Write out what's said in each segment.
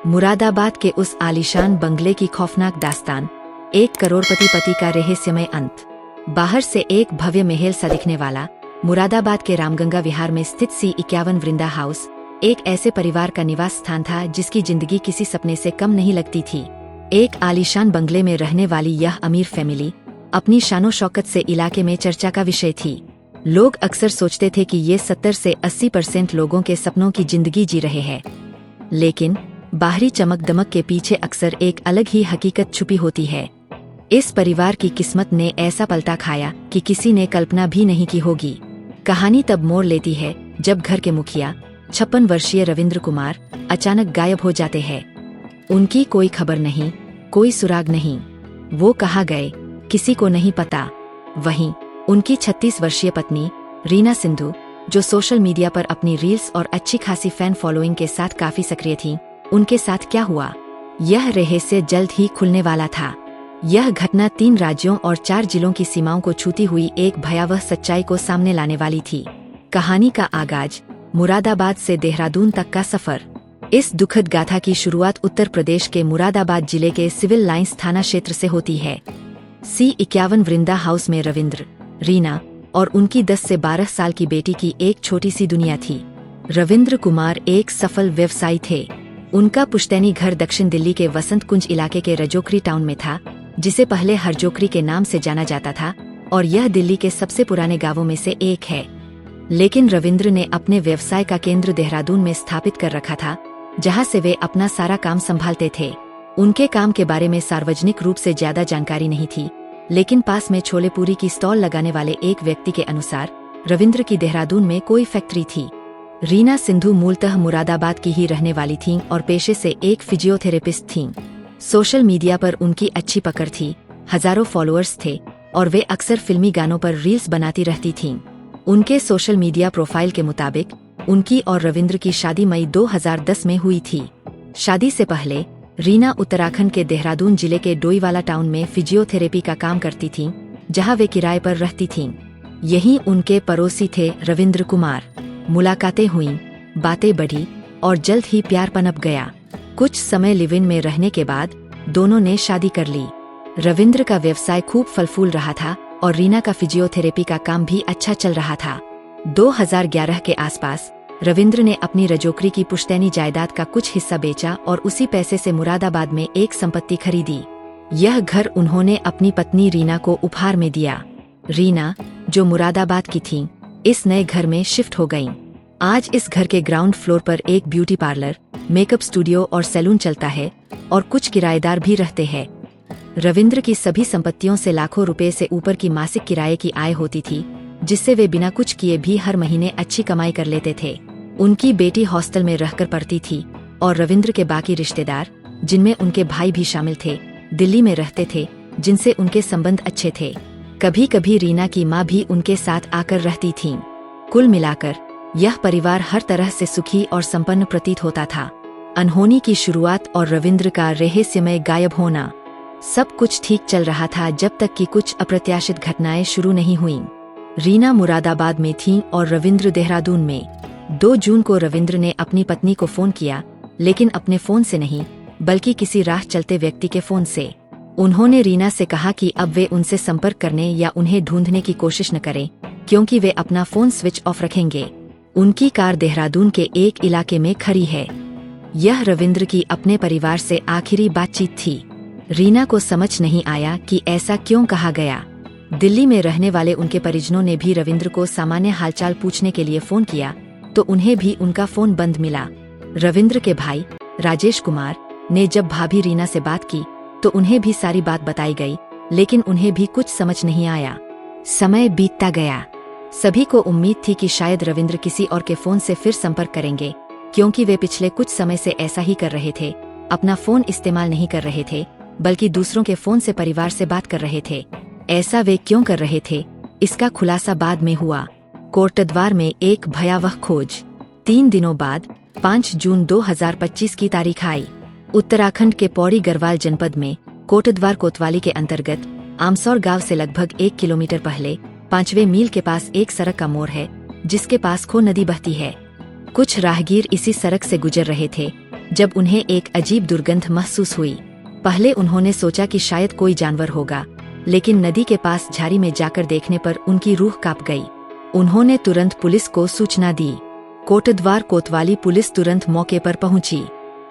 मुरादाबाद के उस आलीशान बंगले की खौफनाक दास्तान। एक करोड़पति पति का रहस्यमय अंत। बाहर से एक भव्य महल सा दिखने वाला मुरादाबाद के रामगंगा विहार में स्थित C51 वृंदा हाउस एक ऐसे परिवार का निवास स्थान था जिसकी जिंदगी किसी सपने से कम नहीं लगती थी। एक आलीशान बंगले में रहने वाली यह अमीर फैमिली अपनी शानो शौकत से इलाके में चर्चा का विषय थी। लोग अक्सर सोचते थे कि ये 70 से 80% लोगों के सपनों की जिंदगी जी रहे हैं, लेकिन बाहरी चमक दमक के पीछे अक्सर एक अलग ही हकीकत छुपी होती है। इस परिवार की किस्मत ने ऐसा पलटा खाया कि किसी ने कल्पना भी नहीं की होगी। कहानी तब मोड़ लेती है जब घर के मुखिया 56 वर्षीय रविंद्र कुमार अचानक गायब हो जाते हैं। उनकी कोई खबर नहीं, कोई सुराग नहीं। वो कहाँ गए किसी को नहीं पता। वहीं उनकी 36 वर्षीय पत्नी रीना सिंधु, जो सोशल मीडिया पर अपनी रील्स और अच्छी खासी फैन फॉलोइंग के साथ काफी सक्रिय थीं, उनके साथ क्या हुआ, यह रहस्य जल्द ही खुलने वाला था। यह घटना 3 राज्यों और 4 जिलों की सीमाओं को छूती हुई एक भयावह सच्चाई को सामने लाने वाली थी। कहानी का आगाज मुरादाबाद से देहरादून तक का सफर। इस दुखद गाथा की शुरुआत उत्तर प्रदेश के मुरादाबाद जिले के सिविल लाइंस थाना क्षेत्र से होती है। C51 वृंदा हाउस में रविंद्र, रीना और उनकी 10 से 12 साल की बेटी की एक छोटी सी दुनिया थी। रविंद्र कुमार एक सफल व्यवसायी थे। उनका पुश्तैनी घर दक्षिण दिल्ली के वसंत कुंज इलाके के रजोकरी टाउन में था, जिसे पहले हरजोकरी के नाम से जाना जाता था, और यह दिल्ली के सबसे पुराने गांवों में से एक है। लेकिन रविंद्र ने अपने व्यवसाय का केंद्र देहरादून में स्थापित कर रखा था, जहां से वे अपना सारा काम संभालते थे। उनके काम के बारे में सार्वजनिक रूप से ज्यादा जानकारी नहीं थी, लेकिन पास में छोले पूरी की स्टॉल लगाने वाले एक व्यक्ति के अनुसार रविंद्र की देहरादून में कोई फैक्ट्री थी। रीना सिंधु मूलतः मुरादाबाद की ही रहने वाली थीं और पेशे से एक फिजियोथेरेपिस्ट थीं। सोशल मीडिया पर उनकी अच्छी पकड़ थी, हजारों फॉलोअर्स थे और वे अक्सर फिल्मी गानों पर रील्स बनाती रहती थीं। उनके सोशल मीडिया प्रोफाइल के मुताबिक उनकी और रविंद्र की शादी मई 2010 में हुई थी। शादी से पहले रीना उत्तराखंड के देहरादून जिले के डोईवाला टाउन में फिजियोथेरेपी का काम करती थीं, जहां वे किराए पर रहती थीं। यहीं उनके पड़ोसी थे रविंद्र कुमार। मुलाकातें हुईं, बातें बढ़ी और जल्द ही प्यार पनप गया। कुछ समय लिव इन में रहने के बाद दोनों ने शादी कर ली। रविंद्र का व्यवसाय खूब फल फूल रहा था और रीना का फिजियोथेरेपी का काम भी अच्छा चल रहा था। 2011 के आसपास रविंद्र ने अपनी रजोकरी की पुश्तैनी जायदाद का कुछ हिस्सा बेचा और उसी पैसे से मुरादाबाद में एक संपत्ति खरीदी। यह घर उन्होंने अपनी पत्नी रीना को उपहार में दिया। रीना, जो मुरादाबाद की थीं, इस नए घर में शिफ्ट हो गईं। आज इस घर के ग्राउंड फ्लोर पर एक ब्यूटी पार्लर, मेकअप स्टूडियो और सैलून चलता है और कुछ किराएदार भी रहते हैं। रविंद्र की सभी संपत्तियों से लाखों रुपए से ऊपर की मासिक किराए की आय होती थी, जिससे वे बिना कुछ किए भी हर महीने अच्छी कमाई कर लेते थे। उनकी बेटी हॉस्टल में रहकर पढ़ती थी और रविंद्र के बाकी रिश्तेदार, जिनमें उनके भाई भी शामिल थे, दिल्ली में रहते थे, जिनसे उनके संबंध अच्छे थे। कभी कभी रीना की माँ भी उनके साथ आकर रहती थीं। कुल मिलाकर यह परिवार हर तरह से सुखी और संपन्न प्रतीत होता था। अनहोनी की शुरुआत और रविंद्र का रहस्यमय गायब होना। सब कुछ ठीक चल रहा था जब तक कि कुछ अप्रत्याशित घटनाएं शुरू नहीं हुईं। रीना मुरादाबाद में थीं और रविंद्र देहरादून में। 2 जून को रविंद्र ने अपनी पत्नी को फोन किया, लेकिन अपने फोन से नहीं, बल्कि किसी राह चलते व्यक्ति के फोन से। उन्होंने रीना से कहा कि अब वे उनसे संपर्क करने या उन्हें ढूंढने की कोशिश न करें, क्योंकि वे अपना फोन स्विच ऑफ रखेंगे। उनकी कार देहरादून के एक इलाके में खड़ी है। यह रविंद्र की अपने परिवार से आखिरी बातचीत थी। रीना को समझ नहीं आया कि ऐसा क्यों कहा गया। दिल्ली में रहने वाले उनके परिजनों ने भी रविंद्र को सामान्य हालचाल पूछने के लिए फोन किया, तो उन्हें भी उनका फोन बंद मिला। रविंद्र के भाई राजेश कुमार ने जब भाभी रीना से बात की, तो उन्हें भी सारी बात बताई गई, लेकिन उन्हें भी कुछ समझ नहीं आया। समय बीतता गया। सभी को उम्मीद थी कि शायद रविंद्र किसी और के फोन से फिर संपर्क करेंगे, क्योंकि वे पिछले कुछ समय से ऐसा ही कर रहे थे। अपना फोन इस्तेमाल नहीं कर रहे थे, बल्कि दूसरों के फोन से परिवार से बात कर रहे थे। ऐसा वे क्यों कर रहे थे, इसका खुलासा बाद में हुआ। कोटद्वार में एक भयावह खोज। 3 दिनों बाद 5 जून 2025 की तारीख आई। उत्तराखंड के पौड़ी गढ़वाल जनपद में कोटद्वार कोतवाली के अंतर्गत आमसौर गांव से लगभग 1 किलोमीटर पहले 5वें मील के पास एक सड़क का मोड़ है, जिसके पास खो नदी बहती है। कुछ राहगीर इसी सड़क से गुजर रहे थे जब उन्हें एक अजीब दुर्गंध महसूस हुई। पहले उन्होंने सोचा कि शायद कोई जानवर होगा, लेकिन नदी के पास झाड़ी में जाकर देखने पर उनकी रूह कांप गई। उन्होंने तुरंत पुलिस को सूचना दी। कोटद्वार कोतवाली पुलिस तुरंत मौके पर पहुंची।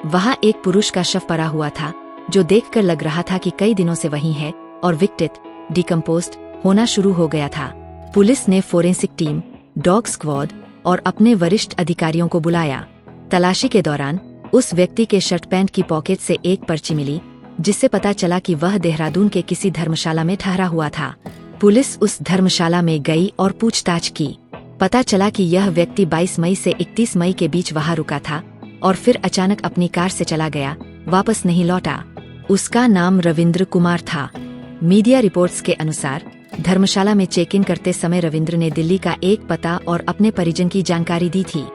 वहां एक पुरुष का शव पड़ा हुआ था, जो देखकर लग रहा था कि कई दिनों से वहीं है और विक्टिट डिकम्पोस्ट होना शुरू हो गया था। पुलिस ने फोरेंसिक टीम, डॉग स्क्वाड और अपने वरिष्ठ अधिकारियों को बुलाया। तलाशी के दौरान उस व्यक्ति के शर्ट पैंट की पॉकेट से एक पर्ची मिली, जिससे पता चला कि वह देहरादून के किसी धर्मशाला में ठहरा हुआ था। पुलिस उस धर्मशाला में गई और पूछताछ की। पता चला कि यह व्यक्ति 22 मई से 31 मई के बीच वहां रुका था और फिर अचानक अपनी कार से चला गया, वापस नहीं लौटा। उसका नाम रविंद्र कुमार था। मीडिया रिपोर्ट्स के अनुसार धर्मशाला में चेक इन करते समय रविंद्र ने दिल्ली का एक पता और अपने परिजन की जानकारी दी थी।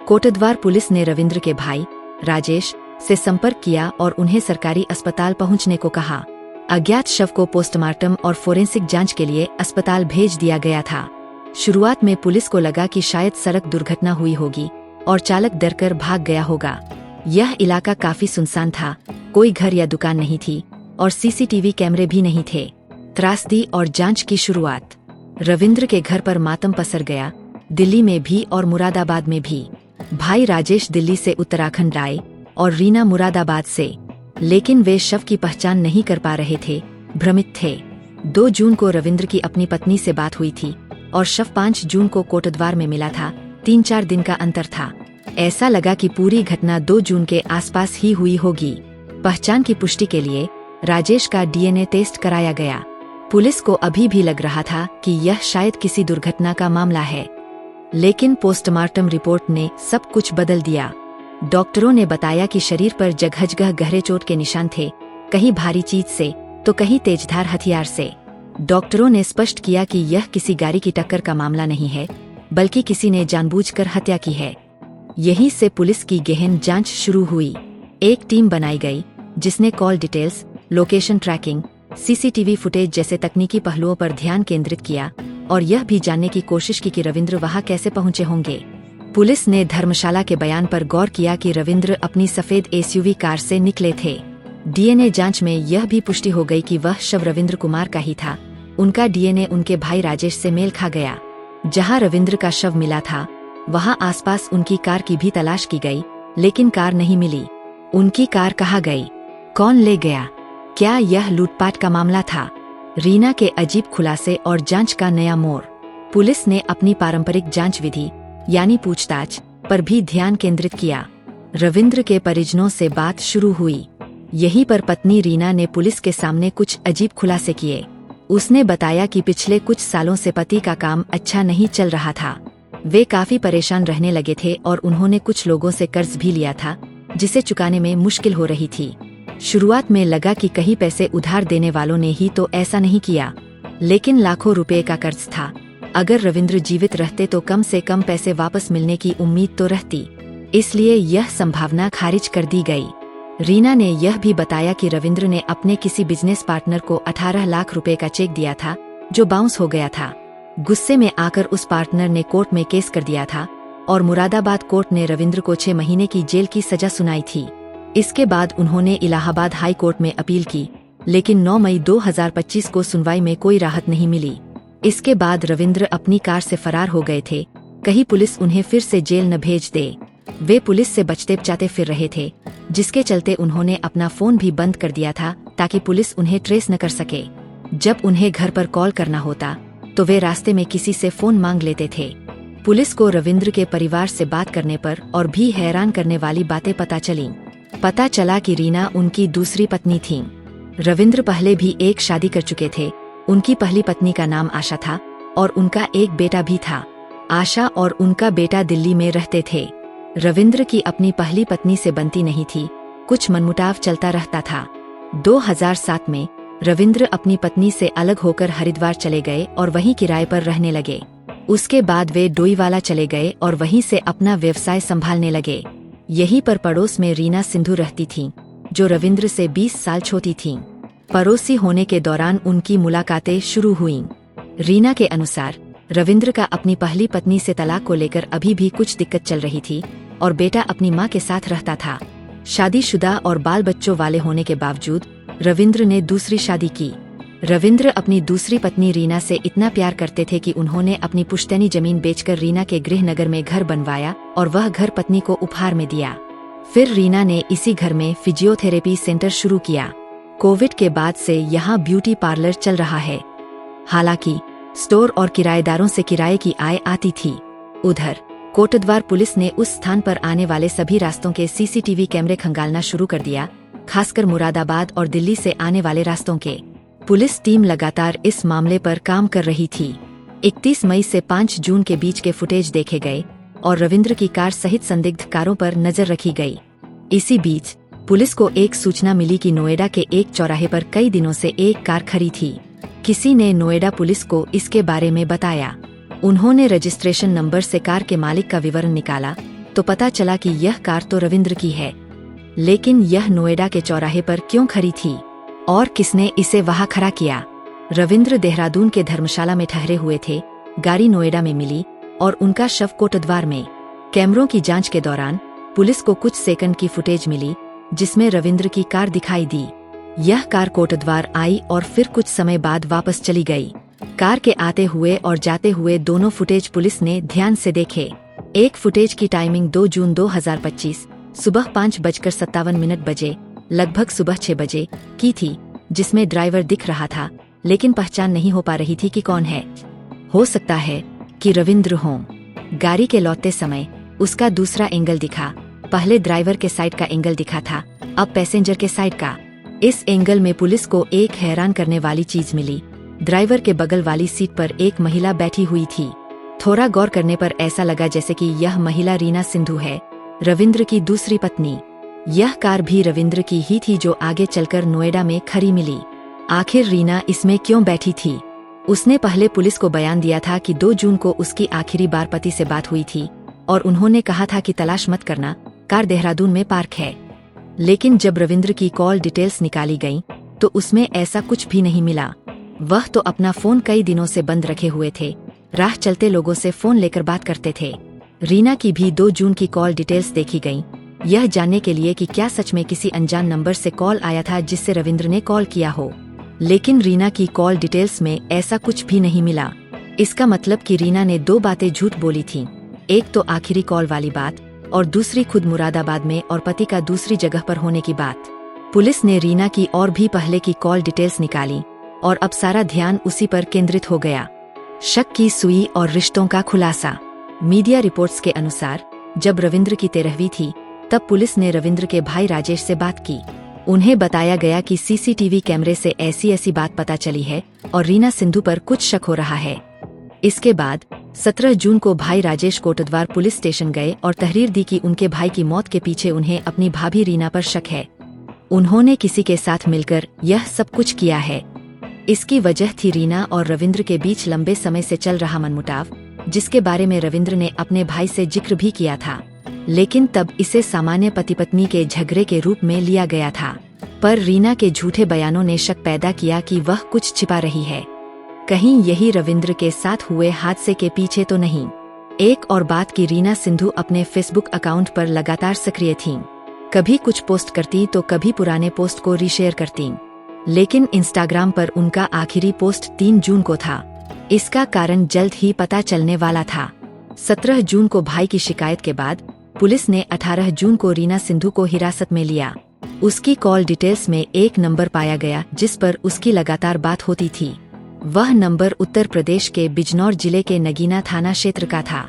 कोटद्वार पुलिस ने रविंद्र के भाई राजेश से संपर्क किया और उन्हें सरकारी अस्पताल पहुंचने को कहा। अज्ञात शव को पोस्टमार्टम और फोरेंसिक जांच के लिए अस्पताल भेज दिया गया था। शुरुआत में पुलिस को लगा कि शायद सड़क दुर्घटना हुई होगी और चालक डरकर भाग गया होगा। यह इलाका काफी सुनसान था, कोई घर या दुकान नहीं थी और सीसीटीवी कैमरे भी नहीं थे। त्रासदी और जांच की शुरुआत। रविंद्र के घर पर मातम पसर गया, दिल्ली में भी और मुरादाबाद में भी। भाई राजेश दिल्ली से उत्तराखंड आए और रीना मुरादाबाद से, लेकिन वे शव की पहचान नहीं कर पा रहे थे, भ्रमित थे। 2 जून को रविंद्र की अपनी पत्नी से बात हुई थी और शव 5 जून को कोटद्वार में मिला था। 3-4 दिन का अंतर था। ऐसा लगा कि पूरी घटना 2 जून के आसपास ही हुई होगी। पहचान की पुष्टि के लिए राजेश का डीएनए टेस्ट कराया गया। पुलिस को अभी भी लग रहा था कि यह शायद किसी दुर्घटना का मामला है, लेकिन पोस्टमार्टम रिपोर्ट ने सब कुछ बदल दिया। डॉक्टरों ने बताया कि शरीर पर जगह-जगह गहरे चोट के निशान थे, कहीं भारी चीज से तो कहीं तेजधार हथियार से। डॉक्टरों ने स्पष्ट किया कि यह किसी गाड़ी की टक्कर का मामला नहीं है, बल्कि किसी ने जानबूझकर हत्या की है। यहीं से पुलिस की गहन जांच शुरू हुई। एक टीम बनाई गई, जिसने call details, location tracking, CCTV footage जैसे तकनीकी पहलुओं पर ध्यान केंद्रित किया और यह भी जानने की कोशिश की कि रविंद्र वहां कैसे पहुंचे होंगे। पुलिस ने धर्मशाला के बयान पर गौर किया कि रविंद्र अपनी सफेद एसयूवी कार से निकले थे। डीएनए जांच में यह भी पुष्टि हो गई कि वह शव रविंद्र कुमार का ही था। उनका डीएनए उनके भाई राजेश से मेल खा गया। जहां रविंद्र का शव मिला था, वहां आसपास उनकी कार की भी तलाश की गई, लेकिन कार नहीं मिली। उनकी कार कहाँ गई? कौन ले गया? क्या यह लूटपाट का मामला था? रीना के अजीब खुलासे और जांच का नया मोड़। पुलिस ने अपनी पारंपरिक जांच विधि यानी पूछताछ पर भी ध्यान केंद्रित किया। रविंद्र के परिजनों से बात शुरू हुई। यहीं पर पत्नी रीना ने पुलिस के सामने कुछ अजीब खुलासे किए। उसने बताया कि पिछले कुछ सालों से पति का काम अच्छा नहीं चल रहा था। वे काफी परेशान रहने लगे थे और उन्होंने कुछ लोगों से कर्ज भी लिया था, जिसे चुकाने में मुश्किल हो रही थी। शुरुआत में लगा कि कहीं पैसे उधार देने वालों ने ही तो ऐसा नहीं किया, लेकिन लाखों रुपए का कर्ज था। अगर रविंद्र जीवित रहते तो कम से कम पैसे वापस मिलने की उम्मीद तो रहती, इसलिए यह संभावना खारिज कर दी गई। रीना ने यह भी बताया कि रविंद्र ने अपने किसी बिजनेस पार्टनर को 18 लाख रुपए का चेक दिया था, जो बाउंस हो गया था। गुस्से में आकर उस पार्टनर ने कोर्ट में केस कर दिया था और मुरादाबाद कोर्ट ने रविंद्र को 6 महीने की जेल की सजा सुनाई थी। इसके बाद उन्होंने इलाहाबाद हाई कोर्ट में अपील की, लेकिन 9 मई 2025 को सुनवाई में कोई राहत नहीं मिली। इसके बाद रविंद्र अपनी कार से फरार हो गए थे, कहीं पुलिस उन्हें फिर से जेल न भेज दे। वे पुलिस से बचते बचाते फिर रहे थे, जिसके चलते उन्होंने अपना फोन भी बंद कर दिया था ताकि पुलिस उन्हें ट्रेस न कर सके। जब उन्हें घर पर कॉल करना होता तो वे रास्ते में किसी से फोन मांग लेते थे। पुलिस को रविंद्र के परिवार से बात करने पर और भी हैरान करने वाली बातें पता चलीं। पता चला कि रीना उनकी दूसरी पत्नी थीं। रविंद्र पहले भी एक शादी कर चुके थे। उनकी पहली पत्नी का नाम आशा था और उनका एक बेटा भी था। आशा और उनका बेटा दिल्ली में रहते थे। रविंद्र की अपनी पहली पत्नी से बनती नहीं थी, कुछ मनमुटाव चलता रहता था। 2007 में रविंद्र अपनी पत्नी से अलग होकर हरिद्वार चले गए और वहीं किराए पर रहने लगे। उसके बाद वे डोईवाला चले गए और वहीं से अपना व्यवसाय संभालने लगे। यहीं पर पड़ोस में रीना सिंधु रहती थीं, जो रविंद्र से 20 साल छोटी थीं। पड़ोसी होने के दौरान उनकी मुलाकातें शुरू हुईं। रीना के अनुसार रविंद्र का अपनी पहली पत्नी से तलाक को लेकर अभी भी कुछ दिक्कत चल रही थी और बेटा अपनी मां के साथ रहता था। शादीशुदा और बाल बच्चों वाले होने के बावजूद रविंद्र ने दूसरी शादी की। रविंद्र अपनी दूसरी पत्नी रीना से इतना प्यार करते थे कि उन्होंने अपनी पुश्तैनी जमीन बेचकर रीना के गृहनगर में घर बनवाया और वह घर पत्नी को उपहार में दिया। फिर रीना ने इसी घर में फिजियोथेरेपी सेंटर शुरू किया। कोविड के बाद से यहाँ ब्यूटी पार्लर चल रहा है। हालांकि स्टोर और किराएदारों से किराए की आय आती थी। उधर कोटद्वार पुलिस ने उस स्थान पर आने वाले सभी रास्तों के सीसीटीवी कैमरे खंगालना शुरू कर दिया, खासकर मुरादाबाद और दिल्ली से आने वाले रास्तों के। पुलिस टीम लगातार इस मामले पर काम कर रही थी। 31 मई से 5 जून के बीच के फुटेज देखे गए और रविंद्र की कार सहित संदिग्ध कारों पर नजर रखी गई। इसी बीच पुलिस को एक सूचना मिली कि नोएडा के एक चौराहे पर कई दिनों से एक कार खड़ी थी। किसी ने नोएडा पुलिस को इसके बारे में बताया। उन्होंने रजिस्ट्रेशन नंबर से कार के मालिक का विवरण निकाला तो पता चला कि यह कार तो रविंद्र की है, लेकिन यह नोएडा के चौराहे पर क्यों खड़ी थी और किसने इसे वहां खड़ा किया? रविंद्र देहरादून के धर्मशाला में ठहरे हुए थे। गाड़ी नोएडा में मिली और उनका शव कोटद्वार में। कैमरों की जांच के दौरान पुलिस को कुछ सेकंड की फुटेज मिली जिसमें रविंद्र की कार दिखाई दी। यह कार कोटद्वार आई और फिर कुछ समय बाद वापस चली गई। कार के आते हुए और जाते हुए दोनों फुटेज पुलिस ने ध्यान से देखे। एक फुटेज की टाइमिंग 2 जून 2025 सुबह 5:57 बजे लगभग सुबह 6 बजे की थी, जिसमें ड्राइवर दिख रहा था लेकिन पहचान नहीं हो पा रही थी कि कौन है। हो सकता है कि रविंद्र हों। गाड़ी के लौटते समय उसका दूसरा एंगल दिखा। पहले ड्राइवर के साइड का एंगल दिखा था, अब पैसेंजर के साइड का। इस एंगल में पुलिस को एक हैरान करने वाली चीज मिली। ड्राइवर के बगल वाली सीट पर एक महिला बैठी हुई थी। थोड़ा गौर करने पर ऐसा लगा जैसे कि यह महिला रीना सिंधु है, रविंद्र की दूसरी पत्नी। यह कार भी रविंद्र की ही थी जो आगे चलकर नोएडा में खड़ी मिली। आखिर रीना इसमें क्यों बैठी थी? उसने पहले पुलिस को बयान दिया था कि 2 जून को उसकी आखिरी बार पति से बात हुई थी और उन्होंने कहा था कि तलाश मत करना, कार देहरादून में पार्क है। लेकिन जब रविंद्र की कॉल डिटेल्स निकाली गईं, तो उसमें ऐसा कुछ भी नहीं मिला। वह तो अपना फोन कई दिनों से बंद रखे हुए थे, राह चलते लोगों से फोन लेकर बात करते थे। रीना की भी 2 जून की कॉल डिटेल्स देखी गईं, यह जानने के लिए कि क्या सच में किसी अनजान नंबर से कॉल आया था जिससे रविंद्र ने कॉल किया हो। लेकिन रीना की कॉल डिटेल्स में ऐसा कुछ भी नहीं मिला। इसका मतलब कि रीना ने 2 बातें झूठ बोली थीं। एक तो आखिरी कॉल वाली बात और दूसरी खुद मुरादाबाद में और पति का दूसरी जगह पर होने की बात। पुलिस ने रीना की और भी पहले की कॉल डिटेल्स निकाली और अब सारा ध्यान उसी पर केंद्रित हो गया। शक की सुई और रिश्तों का खुलासा। मीडिया रिपोर्ट्स के अनुसार जब रविंद्र की 13वीं थी तब पुलिस ने रविंद्र के भाई राजेश से बात की। उन्हें बताया गया कि सीसीटीवी कैमरे से ऐसी बात पता चली है और रीना सिंधु पर कुछ शक हो रहा है। इसके बाद 17 जून को भाई राजेश कोटद्वार पुलिस स्टेशन गए और तहरीर दी कि उनके भाई की मौत के पीछे उन्हें अपनी भाभी रीना पर शक है। उन्होंने किसी के साथ मिलकर यह सब कुछ किया है। इसकी वजह थी रीना और रविंद्र के बीच लंबे समय से चल रहा मनमुटाव, जिसके बारे में रविंद्र ने अपने भाई से जिक्र भी किया था, लेकिन तब इसे सामान्य पति पत्नी के झगड़े के रूप में लिया गया था। पर रीना के झूठे बयानों ने शक पैदा किया कि वह कुछ छिपा रही है। कहीं यही रविंद्र के साथ हुए हादसे के पीछे तो नहीं। एक और बात कि रीना सिंधु अपने फेसबुक अकाउंट पर लगातार सक्रिय थीं। कभी कुछ पोस्ट करती तो कभी पुराने पोस्ट को रीशेयर करती, लेकिन इंस्टाग्राम पर उनका आखिरी पोस्ट 3 जून को था। इसका कारण जल्द ही पता चलने वाला था। 17 जून को भाई की शिकायत के बाद पुलिस ने 18 जून को रीना सिंधु को हिरासत में लिया। उसकी कॉल डिटेल्स में एक नंबर पाया गया जिस पर उसकी लगातार बात होती थी। वह नंबर उत्तर प्रदेश के बिजनौर जिले के नगीना थाना क्षेत्र का था।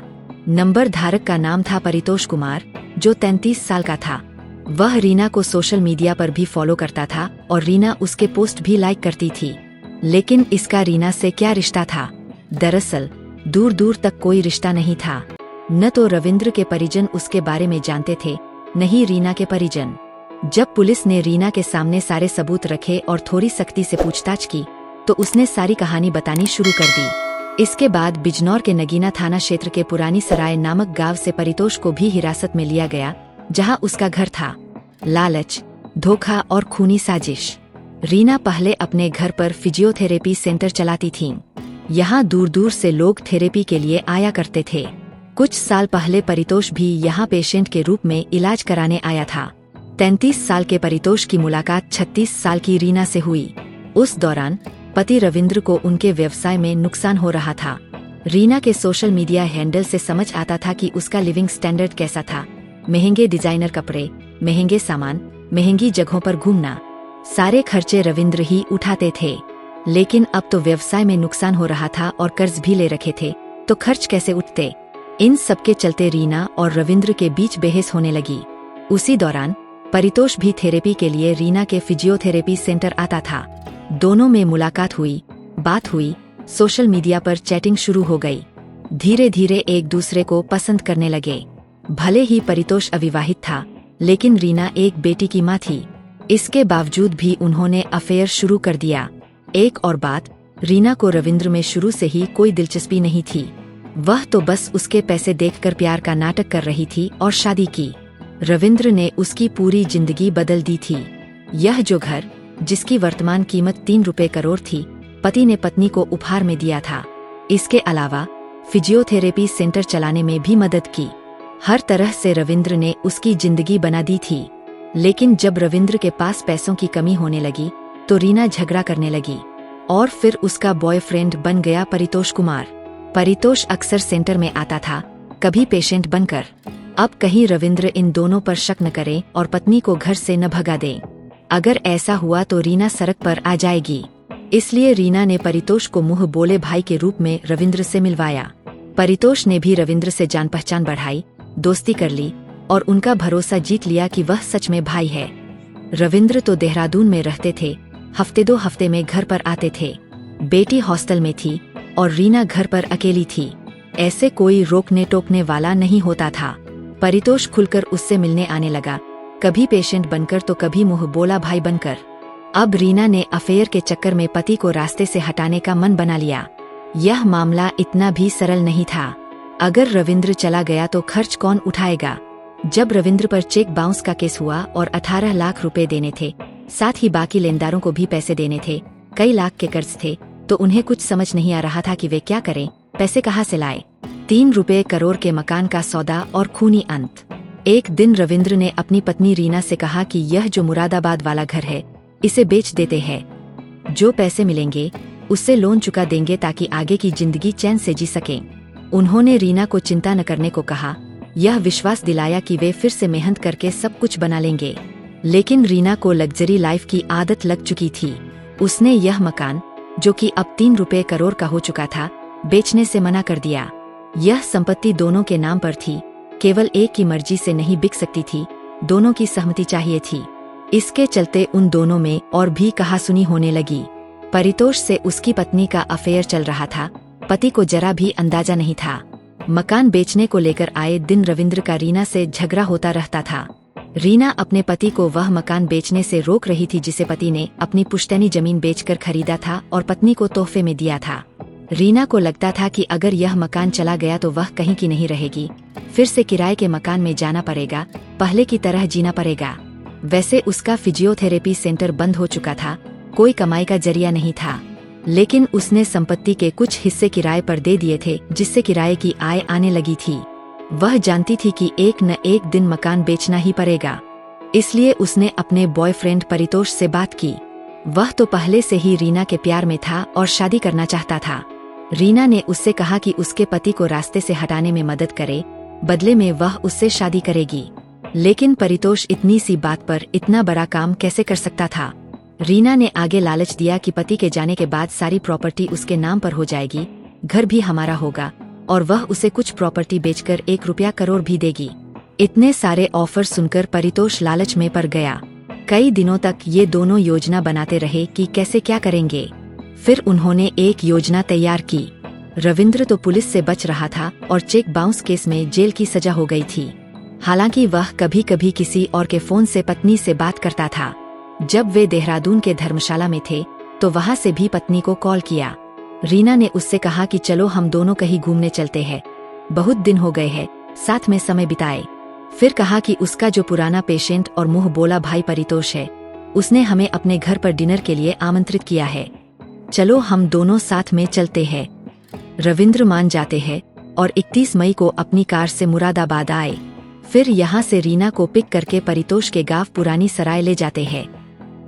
नंबर धारक का नाम था परितोष कुमार, जो 33 साल का था। वह रीना को सोशल मीडिया पर भी फॉलो करता था और रीना उसके पोस्ट भी लाइक करती थी। लेकिन इसका रीना से क्या रिश्ता था? दरअसल दूर दूर तक कोई रिश्ता नहीं था। न तो रविंद्र के परिजन उसके बारे में जानते थे, न ही रीना के परिजन। जब पुलिस ने रीना के सामने सारे सबूत रखे और थोड़ी सख्ती से पूछताछ की तो उसने सारी कहानी बतानी शुरू कर दी। इसके बाद बिजनौर के नगीना थाना क्षेत्र के पुरानी सराय नामक गांव से परितोष को भी हिरासत में लिया गया, जहां उसका घर था। लालच, धोखा और खूनी साजिश। रीना पहले अपने घर पर फिजियोथेरेपी सेंटर चलाती थीं। यहाँ दूर दूर से लोग थेरेपी के लिए आया करते थे। कुछ साल पहले परितोष भी यहाँ पेशेंट के रूप में इलाज कराने आया था। 33 साल के परितोष की मुलाकात 36 साल की रीना से हुई। उस दौरान पति रविंद्र को उनके व्यवसाय में नुकसान हो रहा था। रीना के सोशल मीडिया हैंडल से समझ आता था कि उसका लिविंग स्टैंडर्ड कैसा था। महंगे डिजाइनर कपड़े, महंगे सामान, महंगी जगहों पर घूमना, सारे खर्चे रविंद्र ही उठाते थे। लेकिन अब तो व्यवसाय में नुकसान हो रहा था और कर्ज भी ले रखे थे, तो खर्च कैसे उठते। इन सबके चलते रीना और रविंद्र के बीच बहस होने लगी। उसी दौरान परितोष भी थेरेपी के लिए रीना के फिजियोथेरेपी सेंटर आता था। दोनों में मुलाकात हुई, बात हुई, सोशल मीडिया पर चैटिंग शुरू हो गई। धीरे धीरे एक दूसरे को पसंद करने लगे। भले ही परितोष अविवाहित था, लेकिन रीना एक बेटी की मां थी। इसके बावजूद भी उन्होंने अफेयर शुरू कर दिया। एक और बात, रीना को रविंद्र में शुरू से ही कोई दिलचस्पी नहीं थी। वह तो बस उसके पैसे देखकर प्यार का नाटक कर रही थी और शादी की। रविंद्र ने उसकी पूरी जिंदगी बदल दी थी। यह जो घर, जिसकी वर्तमान कीमत 3 करोड़ थी, पति ने पत्नी को उपहार में दिया था। इसके अलावा फिजियोथेरेपी सेंटर चलाने में भी मदद की। हर तरह से रविंद्र ने उसकी जिंदगी बना दी थी। लेकिन जब रविंद्र के पास पैसों की कमी होने लगी तो रीना झगड़ा करने लगी और फिर उसका बॉयफ्रेंड बन गया परितोष कुमार। परितोष अक्सर सेंटर में आता था, कभी पेशेंट बनकर। अब कहीं रविंद्र इन दोनों पर शक न करे और पत्नी को घर से न भगा दे। अगर ऐसा हुआ तो रीना सड़क पर आ जाएगी। इसलिए रीना ने परितोष को मुंह बोले भाई के रूप में रविंद्र से मिलवाया। परितोष ने भी रविंद्र से जान पहचान बढ़ाई, दोस्ती कर ली और उनका भरोसा जीत लिया कि वह सच में भाई है। रविंद्र तो देहरादून में रहते थे, हफ्ते 2 हफ्ते में घर पर आते थे। बेटी हॉस्टल में थी और रीना घर पर अकेली थी। ऐसे कोई रोकने टोकने वाला नहीं होता था। परितोष खुलकर उससे मिलने आने लगा, कभी पेशेंट बनकर तो कभी मुंह बोला भाई बनकर। अब रीना ने अफेयर के चक्कर में पति को रास्ते से हटाने का मन बना लिया। यह मामला इतना भी सरल नहीं था। अगर रविंद्र चला गया तो खर्च कौन उठाएगा। जब रविंद्र पर चेक बाउंस का केस हुआ और 18 लाख रुपए देने थे, साथ ही बाकी लेनदारों को भी पैसे देने थे, कई लाख के कर्ज थे, तो उन्हें कुछ समझ नहीं आ रहा था कि वे क्या करें, पैसे कहाँ से लाए। 3 करोड़ के मकान का सौदा और खूनी अंत। एक दिन रविंद्र ने अपनी पत्नी रीना से कहा कि यह जो मुरादाबाद वाला घर है, इसे बेच देते हैं। जो पैसे मिलेंगे उससे लोन चुका देंगे ताकि आगे की जिंदगी चैन से जी सकें। उन्होंने रीना को चिंता न करने को कहा। यह विश्वास दिलाया कि वे फिर से मेहनत करके सब कुछ बना लेंगे। लेकिन रीना को लग्जरी लाइफ की आदत लग चुकी थी। उसने यह मकान, जो कि अब 3 करोड़ का हो चुका था, बेचने से मना कर दिया। यह संपत्ति दोनों के नाम पर थी, केवल एक की मर्जी से नहीं बिक सकती थी, दोनों की सहमति चाहिए थी। इसके चलते उन दोनों में और भी कहासुनी होने लगी। परितोष से उसकी पत्नी का अफेयर चल रहा था, पति को जरा भी अंदाजा नहीं था। मकान बेचने को लेकर आए दिन रविंद्र का रीना से झगड़ा होता रहता था। रीना अपने पति को वह मकान बेचने से रोक रही थी जिसे पति ने अपनी पुश्तैनी जमीन बेचकर खरीदा था और पत्नी को तोहफे में दिया था। रीना को लगता था कि अगर यह मकान चला गया तो वह कहीं की नहीं रहेगी, फिर से किराए के मकान में जाना पड़ेगा, पहले की तरह जीना पड़ेगा। वैसे उसका फिजियोथेरेपी सेंटर बंद हो चुका था, कोई कमाई का जरिया नहीं था। लेकिन उसने संपत्ति के कुछ हिस्से किराए पर दे दिए थे, जिससे किराए की आय आने लगी थी। वह जानती थी कि एक न एक दिन मकान बेचना ही पड़ेगा। इसलिए उसने अपने बॉयफ्रेंड परितोष से बात की। वह तो पहले से ही रीना के प्यार में था और शादी करना चाहता था। रीना ने उससे कहा कि उसके पति को रास्ते से हटाने में मदद करे, बदले में वह उससे शादी करेगी। लेकिन परितोष इतनी सी बात पर इतना बड़ा काम कैसे कर सकता था। रीना ने आगे लालच दिया कि पति के जाने के बाद सारी प्रॉपर्टी उसके नाम पर हो जाएगी, घर भी हमारा होगा और वह उसे कुछ प्रॉपर्टी बेचकर 1 करोड़ भी देगी। इतने सारे ऑफर सुनकर परितोष लालच में पड़ गया। कई दिनों तक ये दोनों योजना बनाते रहे कि कैसे क्या करेंगे। फिर उन्होंने एक योजना तैयार की। रविंद्र तो पुलिस से बच रहा था और चेक बाउंस केस में जेल की सजा हो गई थी। हालांकि वह कभी कभी किसी और के फोन से पत्नी से बात करता था। जब वे देहरादून के धर्मशाला में थे तो वहां से भी पत्नी को कॉल किया। रीना ने उससे कहा कि चलो हम दोनों कहीं घूमने चलते हैं, बहुत दिन हो गए हैं, साथ में समय बिताए। फिर कहा कि उसका जो पुराना पेशेंट और मुंह बोला भाई परितोष है, उसने हमें अपने घर पर डिनर के लिए आमंत्रित किया है, चलो हम दोनों साथ में चलते हैं। रविंद्र मान जाते हैं और 31 मई को अपनी कार से मुरादाबाद आए। फिर यहाँ से रीना को पिक करके परितोष के गांव पुरानी सराय ले जाते हैं।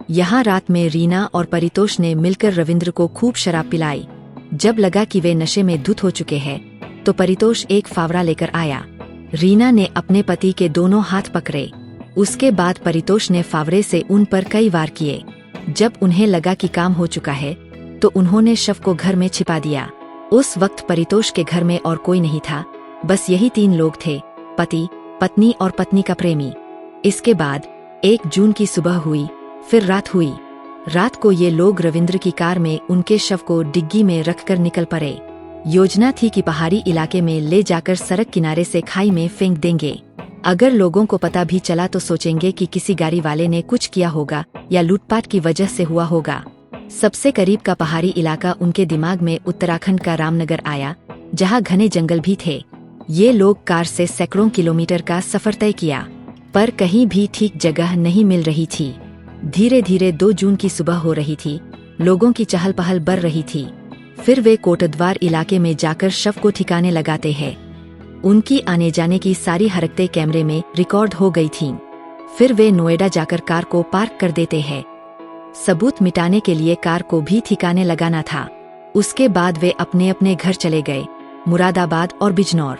यहाँ रात में रीना और परितोष ने मिलकर रविंद्र को खूब शराब पिलाई। जब लगा कि वे नशे में धुत हो चुके हैं तो परितोष एक फावड़ा लेकर आया। रीना ने अपने पति के दोनों हाथ पकड़े। उसके बाद परितोष ने फावड़े से उन पर कई वार किए। जब उन्हें लगा कि काम हो चुका है तो उन्होंने शव को घर में छिपा दिया। उस वक्त परितोष के घर में और कोई नहीं था, बस यही 3 लोग थे, पति, पत्नी और पत्नी का प्रेमी। इसके बाद 1 जून की सुबह हुई, फिर रात हुई। रात को ये लोग रविंद्र की कार में उनके शव को डिग्गी में रखकर निकल पड़े। योजना थी कि पहाड़ी इलाके में ले जाकर सड़क किनारे से खाई में फेंक देंगे। अगर लोगों को पता भी चला तो सोचेंगे कि किसी गाड़ी वाले ने कुछ किया होगा या लूटपाट की वजह से हुआ होगा। सबसे करीब का पहाड़ी इलाका उनके दिमाग में उत्तराखंड का रामनगर आया, जहां घने जंगल भी थे। ये लोग कार से सैकड़ों किलोमीटर का सफर तय किया, पर कहीं भी ठीक जगह नहीं मिल रही थी। धीरे धीरे 2 जून की सुबह हो रही थी। लोगों की चहल पहल बढ़ रही थी। फिर वे कोटद्वार इलाके में जाकर शव को ठिकाने लगाते हैं। उनकी आने जाने की सारी हरकतें कैमरे में रिकॉर्ड हो गई थीं। फिर वे नोएडा जाकर कार को पार्क कर देते हैं। सबूत मिटाने के लिए कार को भी ठिकाने लगाना था। उसके बाद वे अपने अपने घर चले गए, मुरादाबाद और बिजनौर।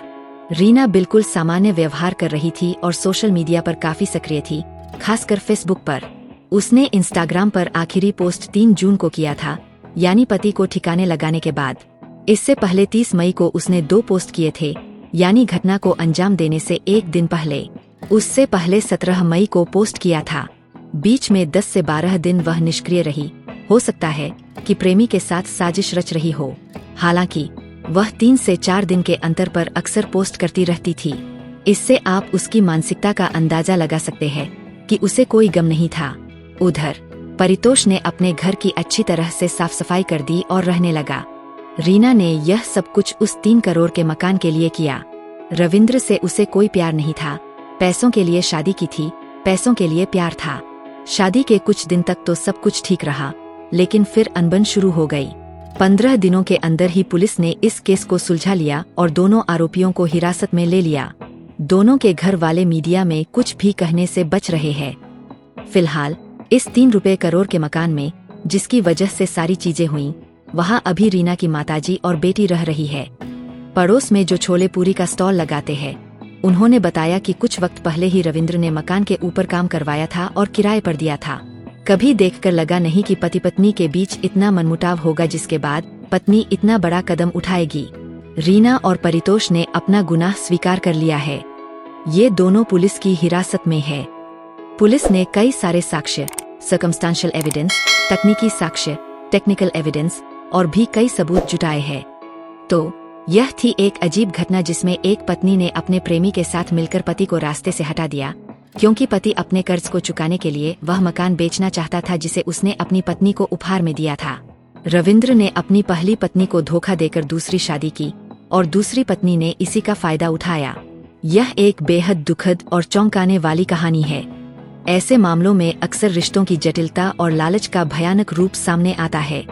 रीना बिल्कुल सामान्य व्यवहार कर रही थी और सोशल मीडिया पर काफी सक्रिय थी, खासकर फेसबुक पर। उसने इंस्टाग्राम पर आखिरी पोस्ट 3 जून को किया था, यानी पति को ठिकाने लगाने के बाद। इससे पहले 30 मई को उसने 2 पोस्ट किए थे, यानी घटना को अंजाम देने से 1 दिन पहले। उससे पहले 17 मई को पोस्ट किया था। बीच में 10 से 12 दिन वह निष्क्रिय रही। हो सकता है कि प्रेमी के साथ साजिश रच रही हो। हालांकि वह 3 से 4 दिन के अंतर पर अक्सर पोस्ट करती रहती थी। इससे आप उसकी मानसिकता का अंदाजा लगा सकते हैं कि उसे कोई गम नहीं था। उधर परितोष ने अपने घर की अच्छी तरह से साफ सफाई कर दी और रहने लगा। रीना ने यह सब कुछ उस 3 करोड़ के मकान के लिए किया। रविंद्र से उसे कोई प्यार नहीं था। पैसों के लिए शादी की थी, पैसों के लिए प्यार था। शादी के कुछ दिन तक तो सब कुछ ठीक रहा, लेकिन फिर अनबन शुरू हो गई। 15 दिनों के अंदर ही पुलिस ने इस केस को सुलझा लिया और दोनों आरोपियों को हिरासत में ले लिया। दोनों के घर वाले मीडिया में कुछ भी कहने से बच रहे हैं। फिलहाल इस 3 करोड़ के मकान में, जिसकी वजह से सारी चीजें हुईं, वहां अभी रीना की माताजी और बेटी रह रही है। पड़ोस में जो छोले पूरी का स्टॉल लगाते हैं, उन्होंने बताया कि कुछ वक्त पहले ही रविंद्र ने मकान के ऊपर काम करवाया था और किराए पर दिया था। कभी देखकर लगा नहीं कि पति पत्नी के बीच इतना मनमुटाव होगा, जिसके बाद पत्नी इतना बड़ा कदम उठाएगी। रीना और परितोष ने अपना गुनाह स्वीकार कर लिया है। ये दोनों पुलिस की हिरासत में है। पुलिस ने कई सारे साक्ष्य, सर्कमस्टांशियल एविडेंस, तकनीकी साक्ष्य, टेक्निकल एविडेंस और भी कई सबूत जुटाए हैं। तो यह थी एक अजीब घटना जिसमें एक पत्नी ने अपने प्रेमी के साथ मिलकर पति को रास्ते से हटा दिया, क्योंकि पति अपने कर्ज को चुकाने के लिए वह मकान बेचना चाहता था जिसे उसने अपनी पत्नी को उपहार में दिया था। रविंद्र ने अपनी पहली पत्नी को धोखा देकर दूसरी शादी की और दूसरी पत्नी ने इसी का फायदा उठाया। यह एक बेहद दुखद और चौंकाने वाली कहानी है। ऐसे मामलों में अक्सर रिश्तों की जटिलता और लालच का भयानक रूप सामने आता है।